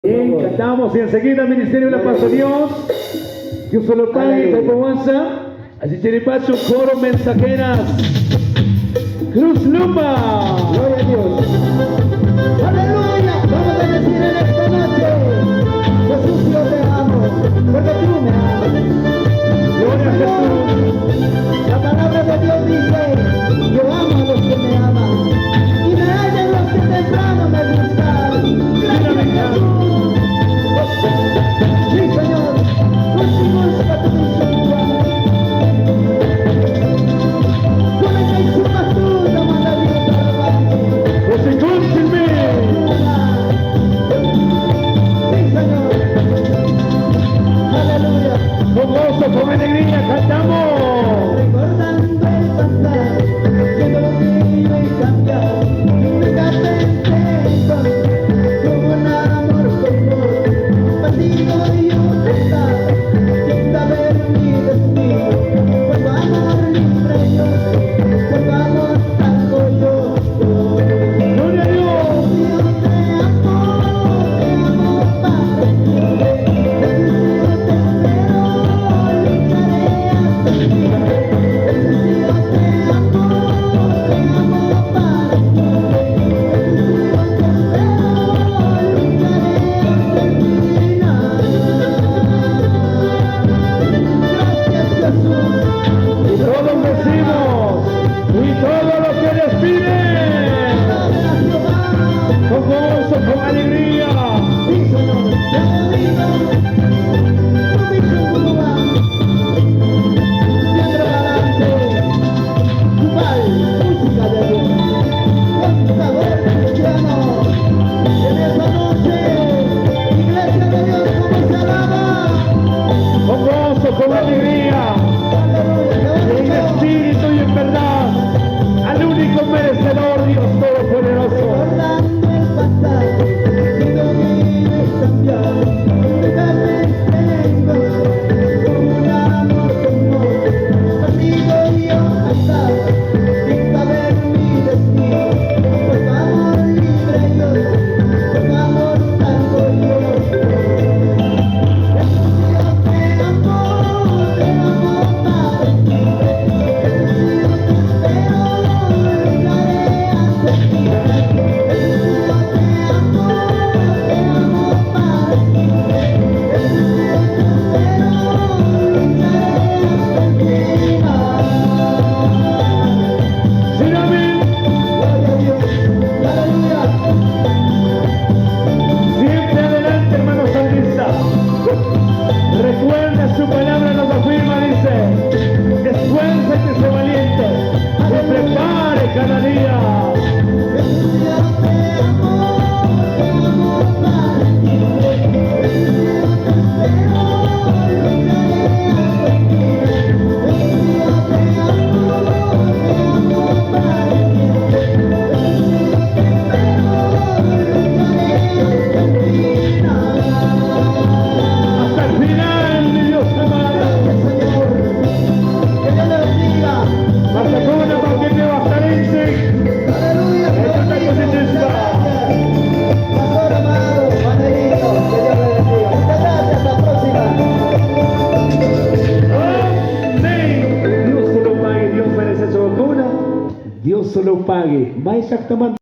Bien, cantamos y enseguida Ministerio de la Paz de Dios. Dios se lo pague, Tapahuanza. Así Chiripacho, coro mensajeras. Cruz Luma. Gloria a Dios. Aleluya. Vamos a decir en esta noche: Jesús, yo te amo, porque tú me amas. Gloria a Jesús. La palabra de Dios dice: yo amo a los que me aman, y me hallan los que temprano me buscan. Gracias, Jesús. Sí, Señor. Continuamos a tu misericordia. Con alegría cantamos. Recordando el pasado, que lo mío y cambiado, fíjate con un amor como partido y un estado, sin saber mi destino, por tu amor libre yo, por tu amor salvo yo. Gloria a Dios. Yo te amo para siempre. Con alegría. Sí, Señor, te digo, tú mi Cuba, siempre adelante, Cubal, música de Dios, con sabor cristiano. En esta noche, iglesia de Dios, como se alaba, Con gozo, con alegría, en espíritu y en verdad, al único merecedor, Dios Todopoderoso. recordando el pasado, que lo mío es cambiado, fíjate tengo un amor como partido y un pasado, sin saber mi destino, por tu amor libre yo, por tu amor salvo yo. Jesús, yo te amo para siempre. Jesús, yo te espero, lucharé hasta el fin. Siempre adelante, hermano Sandista. Recuerda, su palabra nos afirma, dice: esfuérzate, sé valiente, se prepare cada día. Hasta el final, mi Dios amado. Barcelona, Marquete, Bastarense. Pastor amado, Juanelito, que Dios le bendiga. Muchas gracias, hasta la próxima. Amén. Dios se lo pague, Dios merece su vacuna. Dios se lo pague. Va exactamente.